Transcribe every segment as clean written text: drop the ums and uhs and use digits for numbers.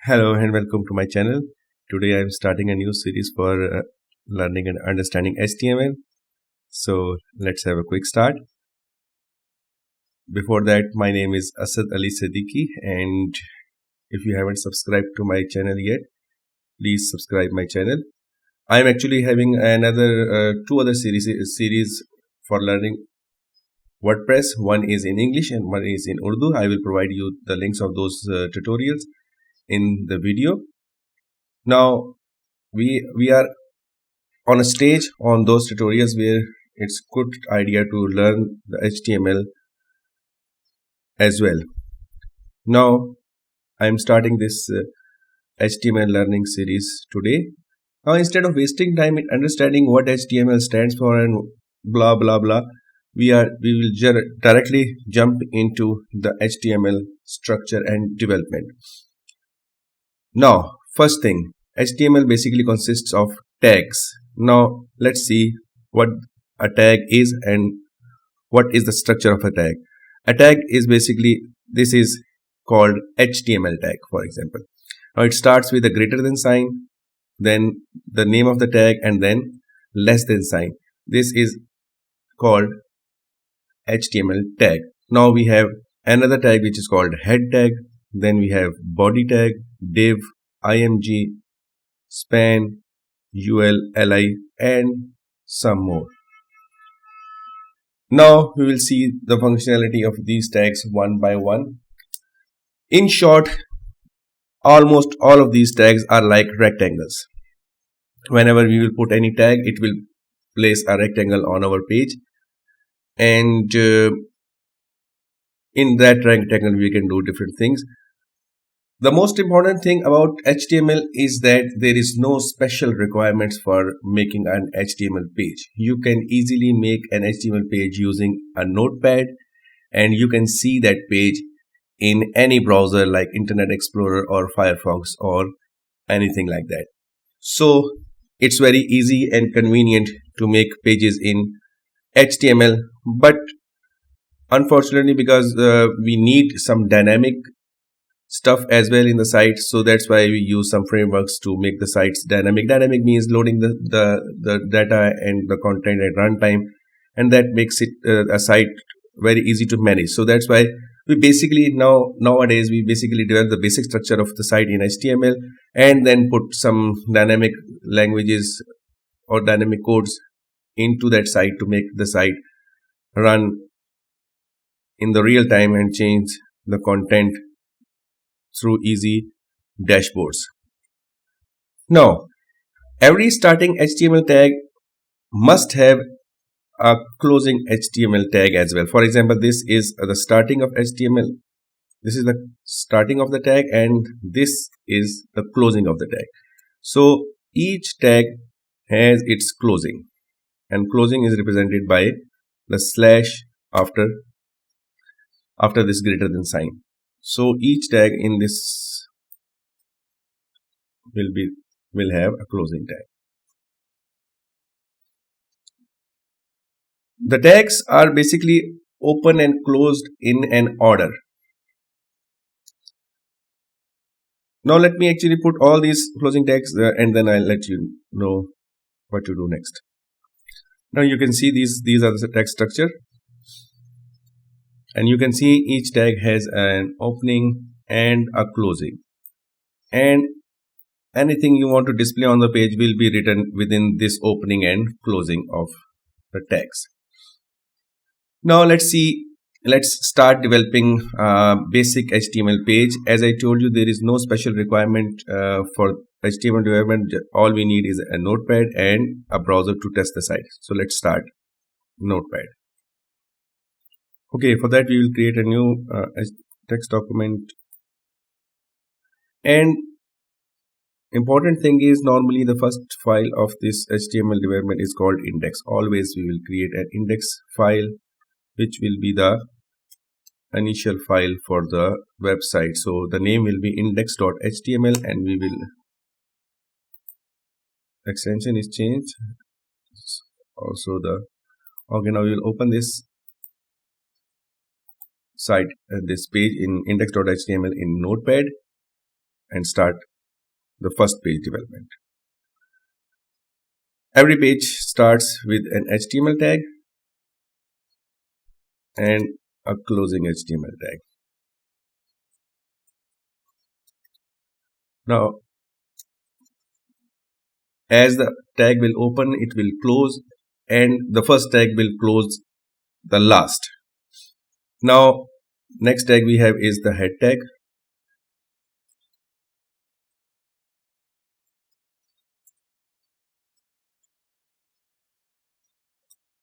Hello and welcome to my channel. Today I am starting a new series for learning and understanding HTML. So let's have a quick start. Before that, my name is Asad Ali Siddiqui, and if you haven't subscribed to my channel yet, please subscribe my channel. I am actually having another two other series for learning WordPress. One is in English and one is in Urdu. I will provide you the links of those tutorials in the video. Now we are on a stage on those tutorials where it's good idea to learn the HTML as well. Now I'm starting this HTML learning series today. Now instead of wasting time in understanding what HTML stands for and blah blah blah, we will directly jump into the HTML structure and development. Now first thing, HTML basically consists of tags. Now let's see what a tag is and what is the structure of a tag. A tag is basically, this is called HTML tag, for example. Now it starts with a greater than sign, then the name of the tag, and then less than sign. This is called HTML tag. Now we have another tag which is called head tag. Then we have body tag, div, img, span, ul, li, and some more. Now we will see the functionality of these tags one by one. In short, almost all of these tags are like rectangles. Whenever we will put any tag, it will place a rectangle on our page, and in that rectangle we can do different things. The most important thing about HTML is that there is no special requirements for making an HTML page. You can easily make an HTML page using a notepad, and you can see that page in any browser like Internet Explorer or Firefox or anything like that. So it's very easy and convenient to make pages in HTML, but unfortunately, because we need some dynamic stuff as well in the site, so that's why we use some frameworks to make the sites dynamic. Means loading the data and the content at runtime, and that makes it a site very easy to manage. So that's why we basically nowadays we basically develop the basic structure of the site in HTML and then put some dynamic languages or dynamic codes into that site to make the site run in the real time and change the content through easy dashboards. Now, every starting HTML tag must have a closing HTML tag as well. For example, this is the starting of HTML. This is the starting of the tag, and this is the closing of the tag. So each tag has its closing, and closing is represented by the slash after this greater than sign. So each tag in this will have a closing tag. The tags are basically open and closed in an order. Now let me actually put all these closing tags and then I'll let you know what to do next. Now you can see these are the tag structure, and you can see each tag has an opening and a closing, and anything you want to display on the page will be written within this opening and closing of the tags. Now let's start developing a basic HTML page. As I told you, there is no special requirement for HTML development. All we need is a notepad and a browser to test the site. So let's start notepad. Okay, for that we will create a new text document, and important thing is normally the first file of this HTML development is called index. Always we will create an index file which will be the initial file for the website. So the name will be index.html, and we will extension is changed. Also okay, now we will open this site, this page in index.html in notepad. and start the first page development. Every page starts with an HTML tag and a closing HTML tag. Now, as the tag will open, it will close, and the first tag will close the last. Now, next tag we have is the head tag.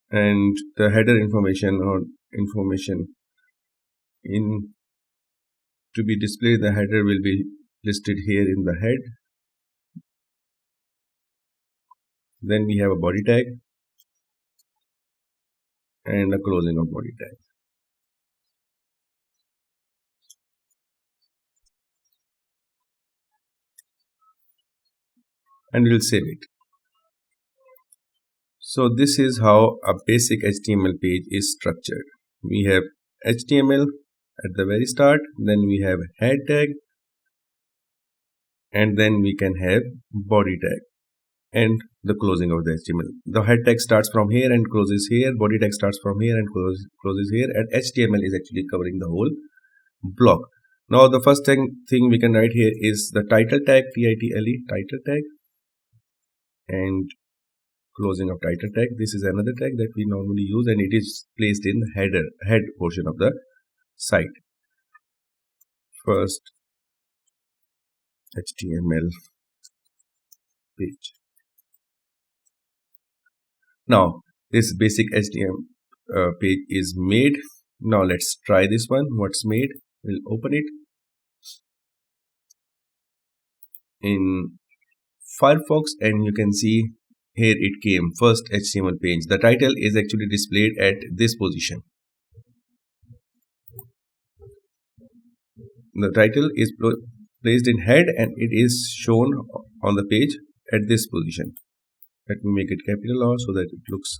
And the header information or information in to be displayed, the header will be listed here in the head. Then we have a body tag and a closing of body tag. And we'll save it. So this is how a basic HTML page is structured. We have HTML at the very start, then we have head tag, and then we can have body tag and the closing of the HTML. The head tag starts from here and closes here, body tag starts from here and closes here, and HTML is actually covering the whole block. Now the first thing we can write here is the title tag, title, title tag, and closing of title tag. This is another tag that we normally use, and it is placed in the head portion of the site. First HTML page. Now this basic HTML page is made. Now let's try this one. What's made? We'll open it in Firefox, and you can see here it came, first HTML page. The title is actually displayed at this position. The title is placed in head and it is shown on the page at this position. Let me make it capital R so that it looks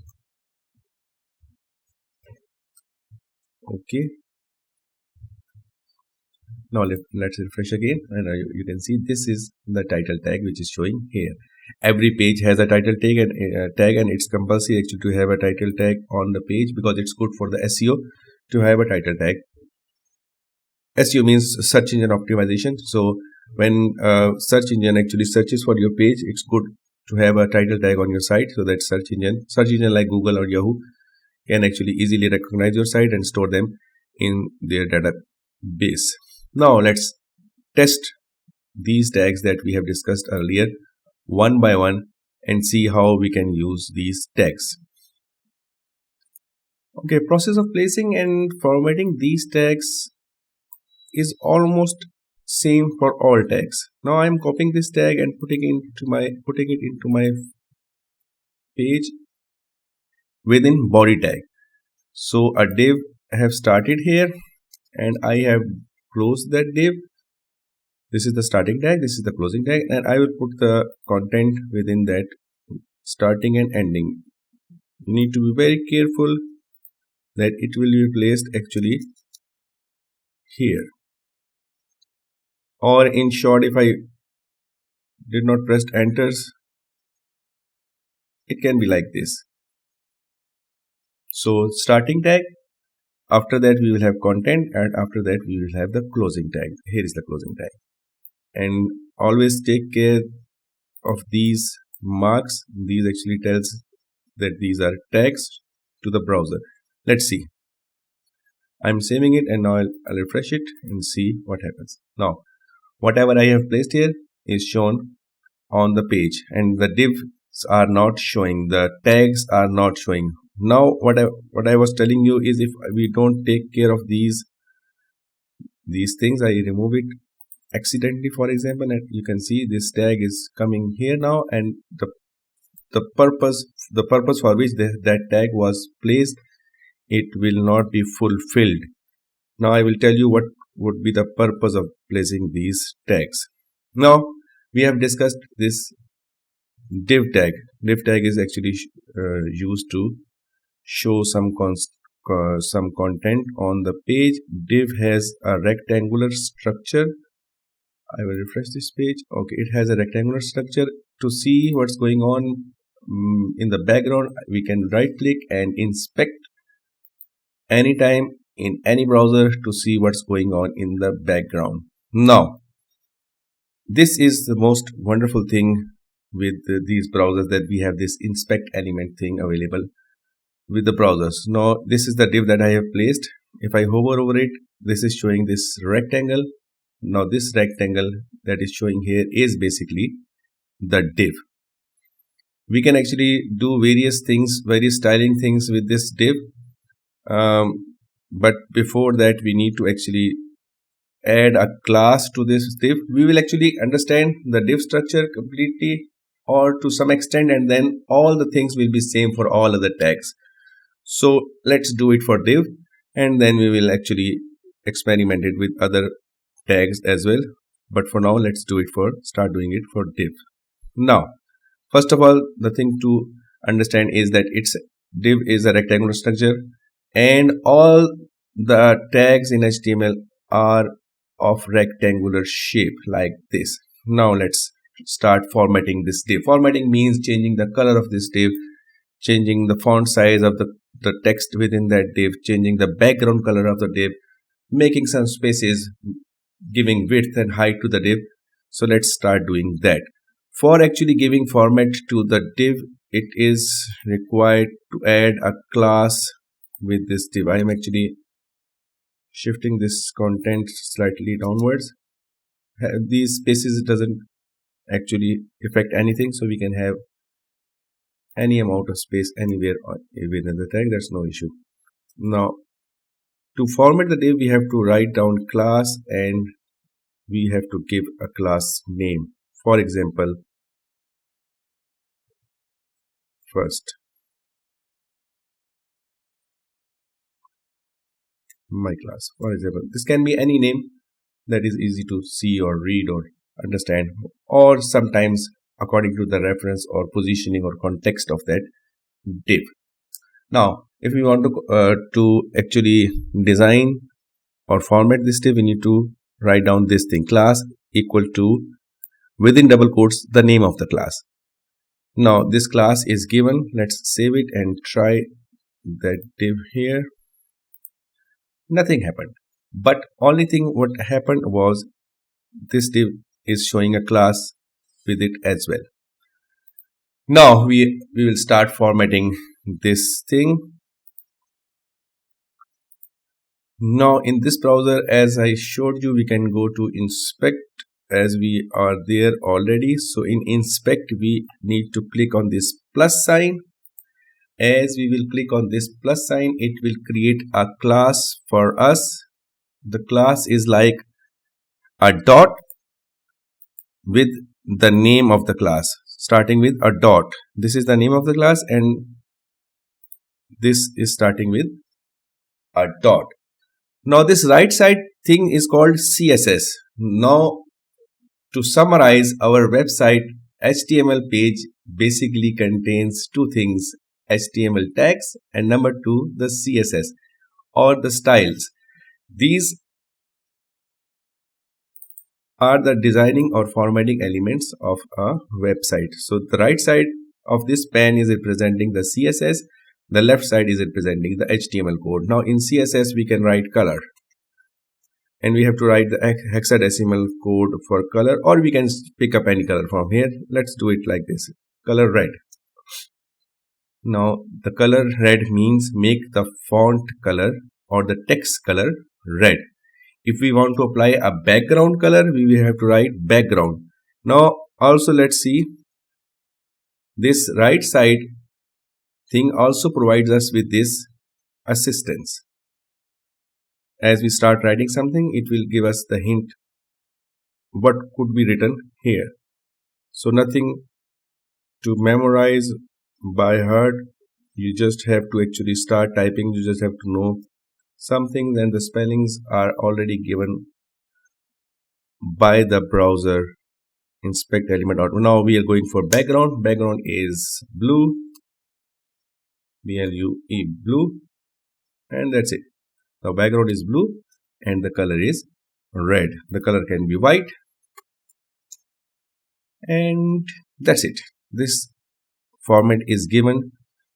okay. Now let's refresh again, and you can see this is the title tag which is showing here. Every page has a title tag, and it's compulsory actually to have a title tag on the page because it's good for the SEO to have a title tag. SEO means search engine optimization. So when search engine actually searches for your page, it's good to have a title tag on your site so that search engine like Google or Yahoo can actually easily recognize your site and store them in their database. Now let's test these tags that we have discussed earlier one by one and see how we can use these tags. Okay, process of placing and formatting these tags is almost same for all tags. Now I am copying this tag and putting it into my page within body tag. So a div I have started here and I have closed that div. This is the starting tag, this is the closing tag, and I will put the content within that starting and ending. You need to be very careful that it will be placed actually here. Or in short, if I did not press enters, it can be like this. So starting tag, after that we will have content, and after that we will have the closing tag. Here is the closing tag. And always take care of these marks. These actually tells that these are tags to the browser. Let's see. I'm saving it and now I'll refresh it and see what happens. Now whatever I have placed here is shown on the page and the divs are not showing, the tags are not showing. Now what I was telling you is, if we don't take care of these things, I remove it accidentally, for example, and you can see this tag is coming here now, and the purpose for which that tag was placed, it will not be fulfilled. Now I will tell you what would be the purpose of placing these tags. Now we have discussed this div tag. Div tag is actually used to show some content on the page. Div has a rectangular structure I will refresh this page. Okay, it has a rectangular structure. To see what's going on in the background, we can right click and inspect anytime in any browser to see what's going on in the background. Now, this is the most wonderful thing with these browsers, that we have this inspect element thing available with the browsers. Now, this is the div that I have placed. If I hover over it, this is showing this rectangle. Now, this rectangle that is showing here is basically the div. We can actually do various things, various styling things with this div. But before that, we need to actually add a class to this div. We will actually understand the div structure completely or to some extent, and then all the things will be same for all other tags. So let's do it for div, and then we will actually experiment it with other tags as well. But for now, let's start doing it for div. Now, first of all, the thing to understand is that its div is a rectangular structure, and all the tags in HTML are of rectangular shape like this. Now let's start formatting this div. Formatting means changing the color of this div, changing the font size of the text within that div, changing the background color of the div, making some spaces, giving width and height to the div. So let's start doing that. For actually giving format to the div, it is required to add a class with this div. I am actually shifting this content slightly downwards. These spaces doesn't actually affect anything, so we can have any amount of space anywhere within the tag. That's no issue. Now, to format the div, we have to write down class and we have to give a class name. For example, first my class. For example, this can be any name that is easy to see or read or understand, or sometimes according to the reference or positioning or context of that div. Now, if we want to actually design or format this div, we need to write down this thing, class equal to, within double quotes, the name of the class. Now this class is given. Let's save it and try that div here. Nothing happened, but only thing what happened was this div is showing a class with it as well. Now we will start formatting this thing. Now in this browser, as I showed you, we can go to inspect, as we are there already. So in inspect, we need to click on this plus sign. As we will click on this plus sign, it will create a class for us. The class is like a dot with the name of the class, starting with a dot. This is the name of the class, and this is starting with a dot. Now this right side thing is called CSS. Now to summarize, our website HTML page basically contains two things: HTML tags and number two, the CSS or the styles. These are the designing or formatting elements of a website. So the right side of this pan is representing the CSS, the left side is representing the HTML code. Now in CSS we can write color, and we have to write the hexadecimal code for color, or we can pick up any color from here. Let's do it like this, color red. Now the color red means make the font color or the text color red. If we want to apply a background color, we will have to write background. Now also let's see, this right side thing also provides us with this assistance. As we start writing something, it will give us the hint what could be written here. So nothing to memorize by heart. You just have to actually start typing. You just have to know something, then the spellings are already given by the browser inspect element. Now we are going for background. Background is blue, BLUE, blue, and that's it. Now background is blue and the color is red. The color can be white, and that's it. This format is given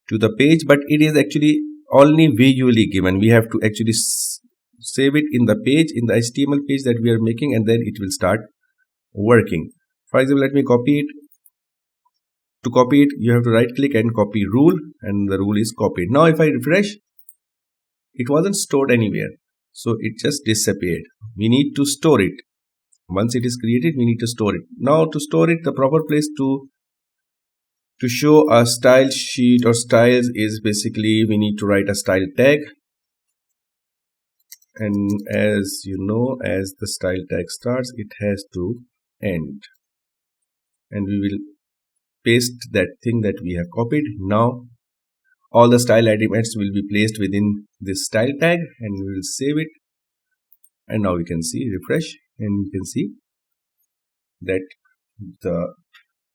to the page, but it is actually only visually given. We have to actually save it in the page, in the HTML page that we are making, and then it will start working. For example, let me copy it. To copy it, you have to right click and copy rule, and the rule is copied. Now if I refresh, it wasn't stored anywhere, so it just disappeared. We need to store it. Once it is created, we need to store it. Now to store it, the proper place to show a style sheet or styles is basically we need to write a style tag. And as you know, as the style tag starts, it has to end. And we will paste that thing that we have copied. Now all the style elements will be placed within this style tag, and we will save it. And now we can see, refresh, and you can see that the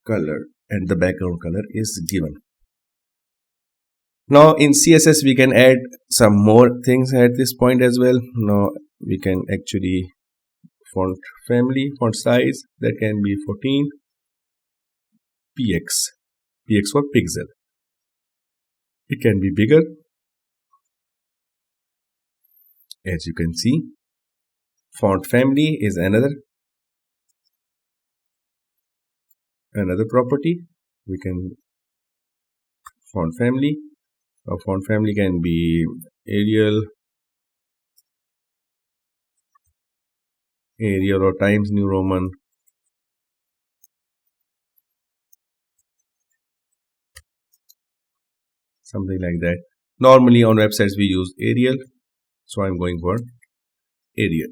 color and the background color is given. Now in CSS we can add some more things at this point as well. Now we can actually font family, font size, that can be 14 px, px for pixel. It can be bigger, as you can see. Font family is another property. We can font family. A font family can be Arial or Times New Roman, something like that. Normally on websites we use Arial, so I'm going for Arial.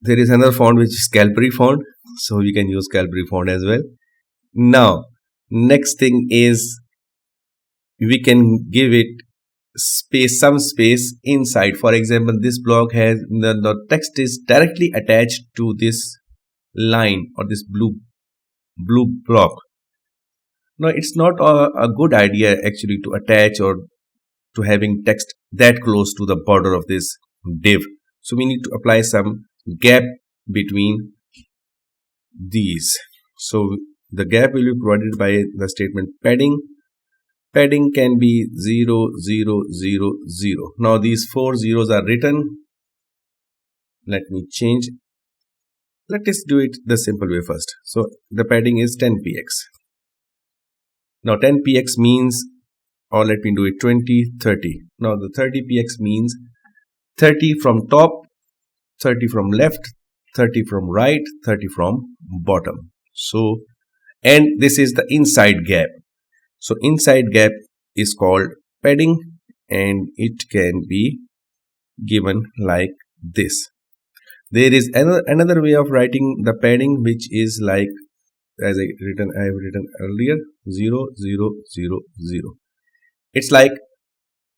There is another font which is Calibri font, so we can use Calibri font as well. Now next thing is we can give it some space inside. For example, this block has the text is directly attached to this line or this blue block. Now it's not a good idea actually to attach or to having text that close to the border of this div. So we need to apply some gap between these. So the gap will be provided by the statement padding. Padding can be 0, 0, 0, 0. Now these 4 zeros are written. Let me change. Let us do it the simple way first. So the padding is 10px. Now 10px means, or let me do it 20, 30. Now the 30px means 30 from top, 30 from left, 30 from right, 30 from bottom. So, and this is the inside gap. So inside gap is called padding, and it can be given like this. There is another way of writing the padding, which is like, as I have written earlier, 0, 0, 0, 0. It's like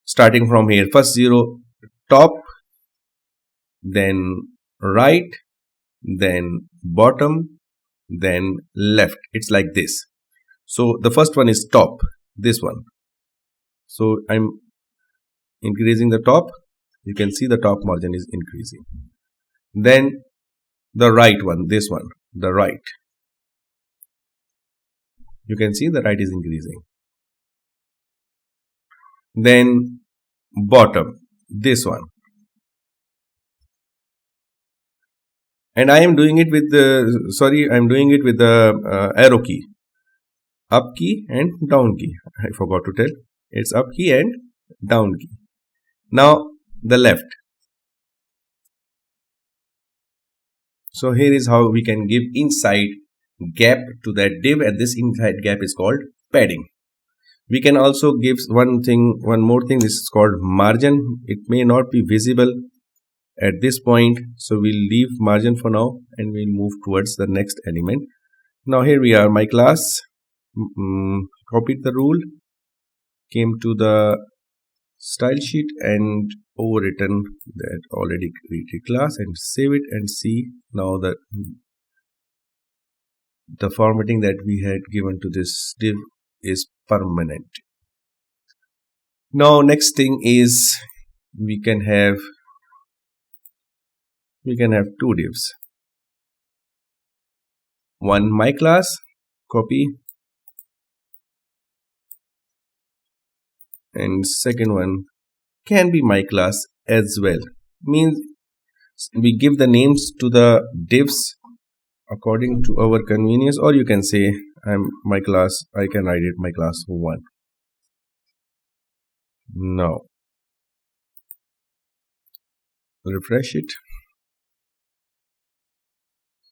starting from here, first 0 top, then right, then bottom, then left. It's like this. So the first one is top, this one. So I'm increasing the top. You can see the top margin is increasing. Then the right one, this one, the right. You can see the right is increasing. Then bottom, this one. And I am doing it with the arrow key. Up key and down key. I forgot to tell. It's up key and down key. Now the left. So here is how we can give inside gap to that div, and this inside gap is called padding. We can also give one more thing. This is called margin. It may not be visible at this point, so we'll leave margin for now and we'll move towards the next element. Now here we are, my class. Copied the rule, came to the style sheet and overwritten that already created class, and save it and see now that the formatting that we had given to this div is permanent. Now next thing is we can have two divs. one my class, copy, and second one can be my class as well. Means we give the names to the divs according to our convenience, or you can say I'm my class, I can write it my class 1. Now refresh it.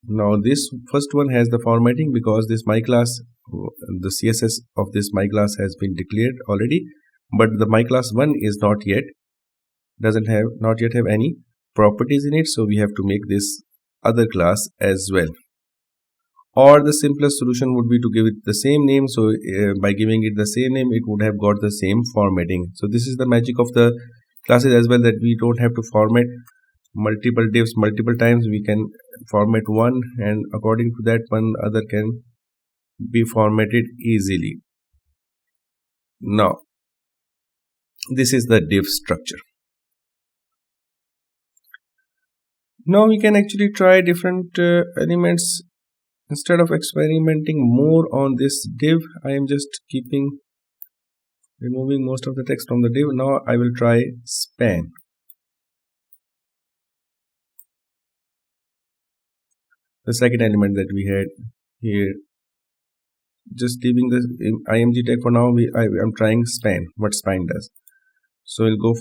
Now this first one has the formatting because this my class, the CSS of this my class has been declared already, but the my class 1 is not yet, not yet have any properties in it, so we have to make this other class as well. Or the simplest solution would be to give it the same name, so by giving it the same name it would have got the same formatting. So this is the magic of the classes as well, that we don't have to format multiple divs multiple times. We can format one, and according to that one other can be formatted easily. Now this is the div structure. Now we can actually try different elements. Instead of experimenting more on this div, I am just removing most of the text from the div. Now I will try span. The second element that we had here, just leaving the img tag for now. I'm trying span, what span does. So we'll go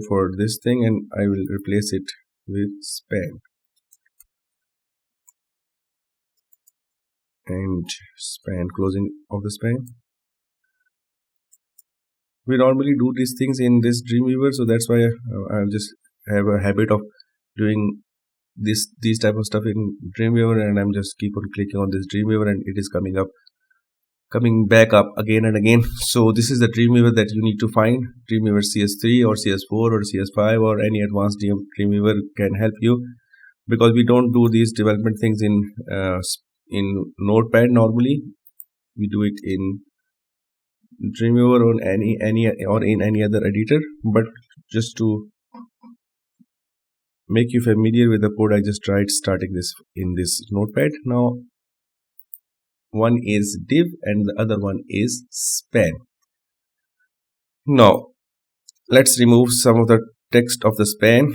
for this thing, and I will replace it with span. And span, closing of the span. We normally do these things in this Dreamweaver, so that's why I just have a habit of doing these type of stuff in Dreamweaver, and I'm just keep on clicking on this Dreamweaver, and it is coming back up again and again. So this is the Dreamweaver that you need to find. Dreamweaver CS3 or CS4 or CS5 or any advanced Dreamweaver can help you, because we don't do these development things in Notepad normally. We do it in Dreamweaver or in any other editor. But just to make you familiar with the code, I just tried starting this in this Notepad. Now one is div and the other one is span. Now let's remove some of the text of the span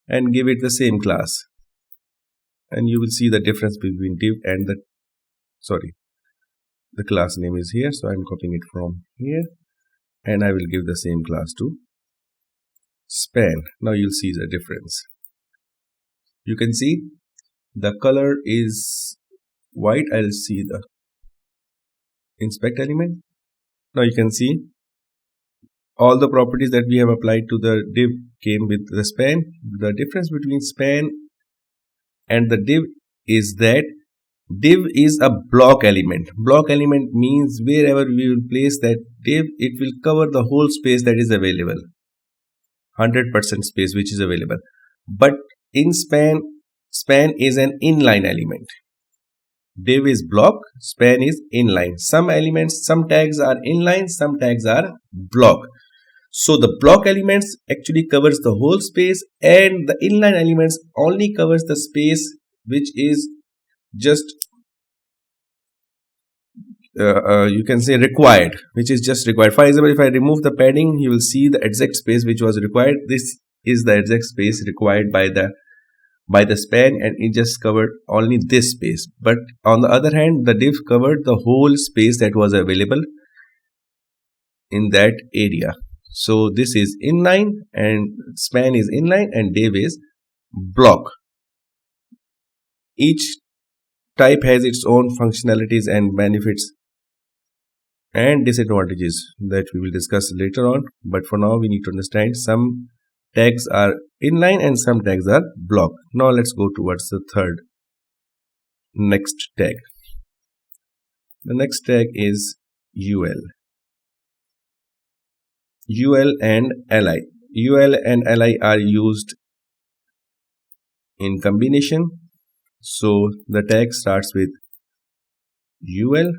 and give it the same class, and you will see the difference between div and the class name is here, so I'm copying it from here, and I will give the same class to span. Now you'll see the difference. You can see the color is white. I'll see the inspect element. Now you can see all the properties that we have applied to the div came with the span. The difference between span and the div is that div is a block element. Block element means wherever we will place that div, it will cover the whole space that is available, 100% space which is available. But in span is an inline element. Div is block, span is inline. Some elements, some tags are inline, some tags are block. So the block elements actually covers the whole space, and the inline elements only covers the space which is just you can say required, which is just required. For example, if I remove the padding, you will see the exact space which was required. This is the exact space required by the span, and it just covered only this space. But on the other hand, the div covered the whole space that was available in that area. So this is inline, and span is inline, and div is block. Each type has its own functionalities and benefits and disadvantages that we will discuss later on. But for now, we need to understand some tags are inline and some tags are block. Now let's go towards the next tag. The next tag is UL. UL and li. UL and li are used in combination. So the tag starts with UL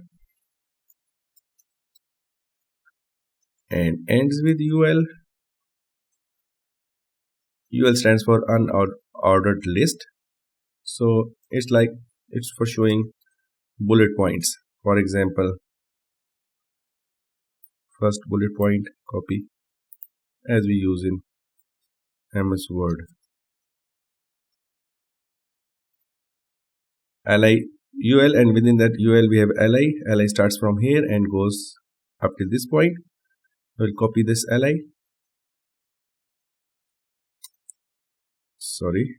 and ends with UL. UL stands for unordered list. So it's like it's for showing bullet points. For example, first bullet point, copy, as we use in MS Word. Li ul, and within that ul we have li starts from here and goes up to this point. We'll copy this li, sorry,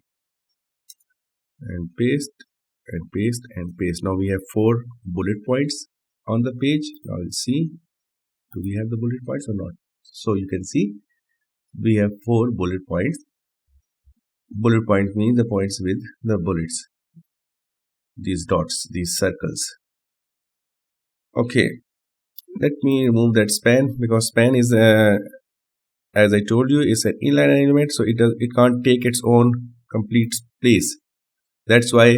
and paste and paste and paste. Now we have 4 bullet points on the page. Now we'll see, do we have the bullet points or not? So you can see we have 4 bullet points. Bullet points means the points with the bullets, these dots, these circles. Okay, let me remove that span, because span is as I told you, is an inline element, so it can't take its own complete place. That's why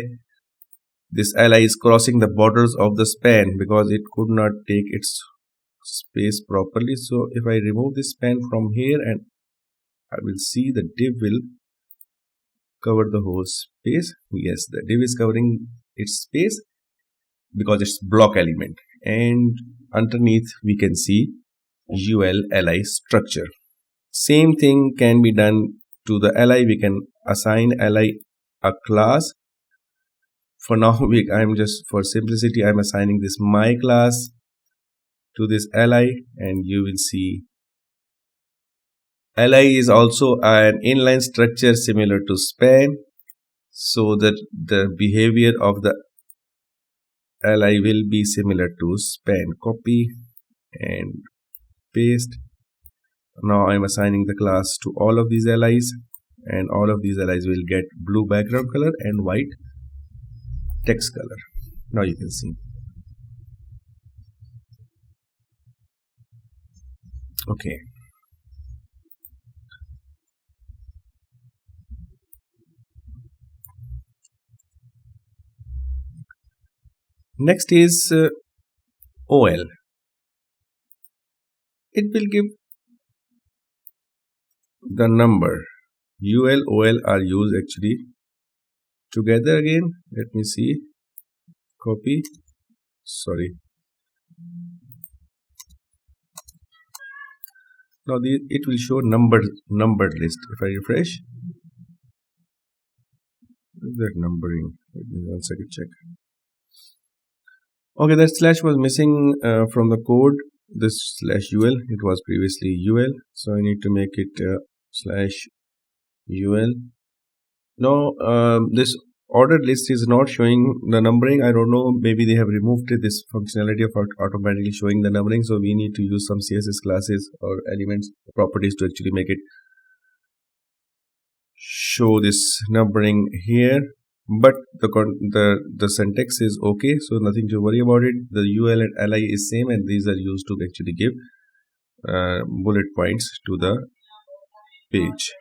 this li is crossing the borders of the span, because it could not take its space properly. So if I remove this span from here, and I will see the div will cover the whole space. Yes, the div is covering its space because it's block element, and underneath we can see ul li structure. Same thing can be done to the li. We can assign li a class. For now, I'm just, for simplicity, I'm assigning this my class to this li, and you will see li is also an inline structure similar to span, so that the behavior of the li will be similar to span. Copy and paste. Now I'm assigning the class to all of these li's, and all of these li's will get blue background color and white text color. Now you can see. Okay. Next is OL. It will give the number. UL, OL are used actually together again. Let me see. Copy. Sorry. Now it will show numbered list. If I refresh, is that numbering? Let me 1 second check. Okay, that slash was missing from the code. This slash ul, it was previously ul, so I need to make it slash ul. Now this ordered list is not showing the numbering. I don't know, maybe they have removed this functionality of automatically showing the numbering, so we need to use some css classes or elements properties to actually make it show this numbering here. But the syntax is okay, so nothing to worry about it. The ul and li is same, and these are used to actually give bullet points to the page.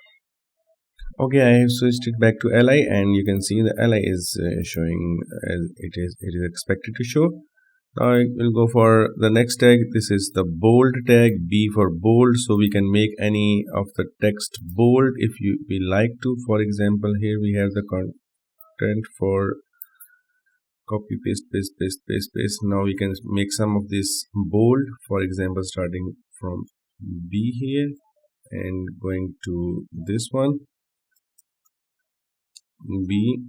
Okay, I have switched it back to li, and you can see the li is showing as it is expected to show. Now I will go for the next tag. This is the bold tag, B for bold, so we can make any of the text bold if we like to. For example, here we have the content for copy paste. Now we can make some of this bold. For example, starting from B here and going to this one, B,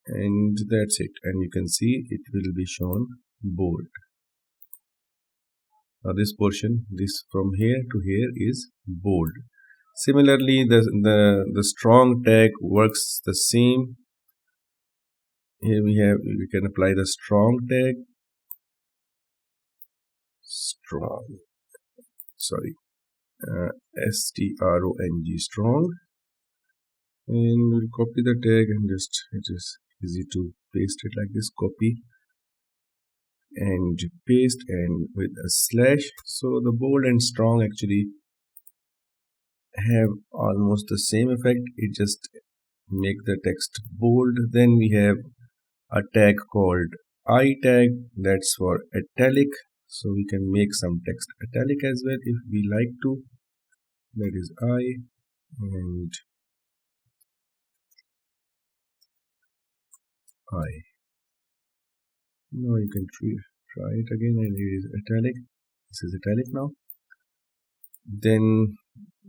and that's it. And you can see it will be shown bold. Now this portion, this from here to here, is bold. Similarly, the strong tag works the same. Here we can apply the strong tag. Strong. Sorry. strong, strong. And we'll copy the tag, and just it is easy to paste it like this. Copy and paste, and with a slash. So the bold and strong actually have almost the same effect. It just make the text bold. Then we have a tag called I tag, that's for italic, so we can make some text italic as well if we like to. That is I, and I. Now you can try it again and it is italic. This is italic now. Then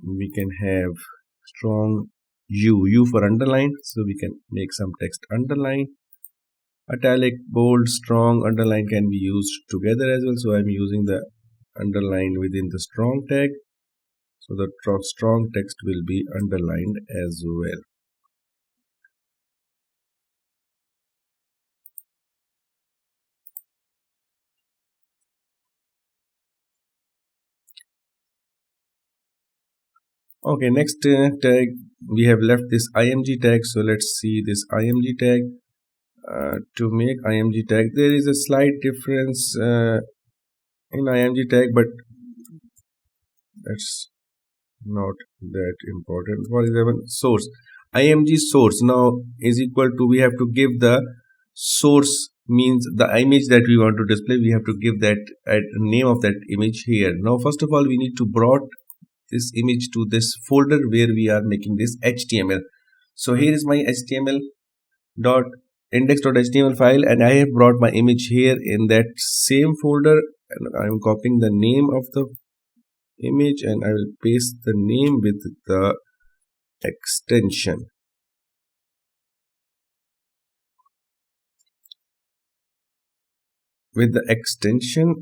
we can have strong U for underline. So we can make some text underline. Italic, bold, strong, underline can be used together as well. So I'm using the underline within the strong tag. So the strong text will be underlined as well. Okay, next tag, we have left this img tag. So let's see this img tag. To make img tag, there is a slight difference in img tag, but that's not that important. For example, source, img source now is equal to, we have to give the source, means the image that we want to display, we have to give that name of that image here. Now first of all, we need to brought this image to this folder where we are making this html. So here is my html dot index.html file, and I have brought my image here in that same folder, and I'm copying the name of the image and I will paste the name with the extension.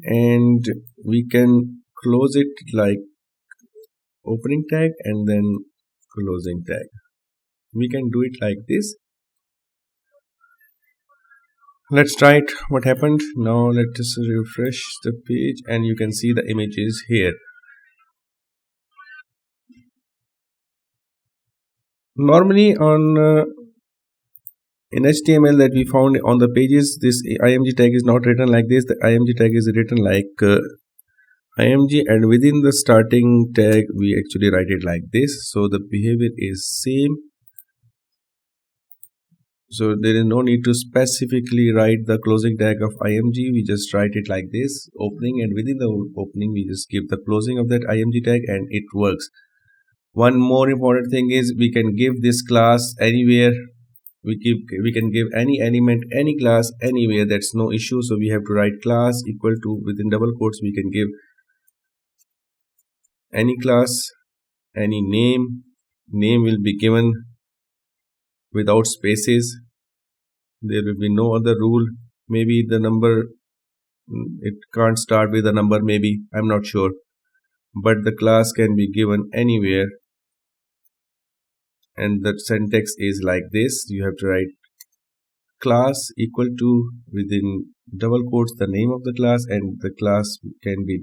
And we can close it like opening tag and then closing tag. We can do it like this. Let's try it what happened. Now let us refresh the page and you can see the image is here. Normally on in HTML that we found on the pages, this img tag is not written like this. The img tag is written like img, and within the starting tag we actually write it like this. So the behavior is same. So there is no need to specifically write the closing tag of img. We just write it like this, opening, and within the opening we just give the closing of that img tag and it works. One more important thing is we can give this class anywhere. We can give any element, any class, anywhere. That's no issue. So we have to write class equal to, within double quotes we can give any class, any name. Name will be given without spaces. There will be no other rule. Maybe the number, it can't start with a number, maybe, I'm not sure, but the class can be given anywhere. And the syntax is like this. You have to write class equal to, within double quotes, the name of the class, and the class can be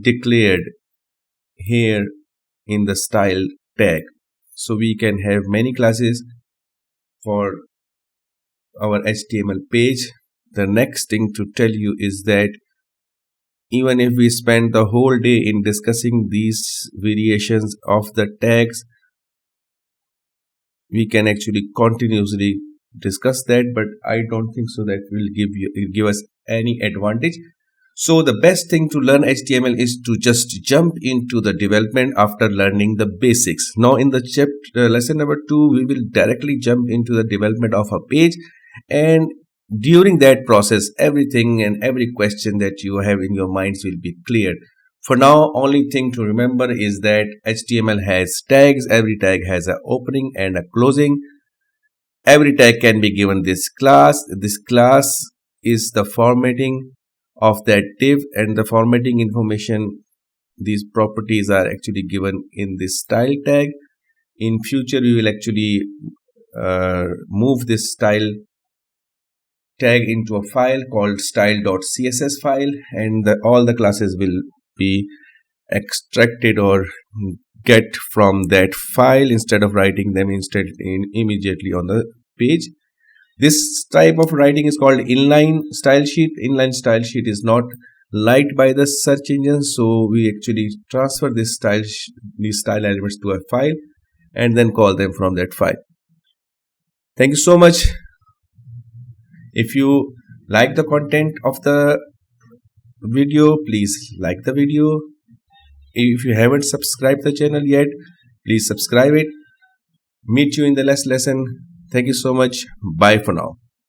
declared here in the style tag. So we can have many classes for our HTML page. The next thing to tell you is that even if we spend the whole day in discussing these variations of the tags, we can actually continuously discuss that, but I don't think so that will give us any advantage. So the best thing to learn HTML is to just jump into the development after learning the basics. Now in the lesson number 2, we will directly jump into the development of a page, and during that process, everything and every question that you have in your minds will be cleared. For now, only thing to remember is that HTML has tags. Every tag has an opening and a closing. Every tag can be given this class. This class is the formatting of that div, and the formatting information, these properties are actually given in this style tag. In future, we will actually move this style tag into a file called style.css file, and all the classes will be extracted or get from that file instead of writing them immediately on the page. This type of writing is called inline style sheet. Inline style sheet is not liked by the search engine, so we actually transfer these style elements to a file and then call them from that file. Thank you so much. If you like the content of the video, please like the video. If you haven't subscribed the channel yet, please subscribe it. Meet you in the next lesson. Thank you so much. Bye for now.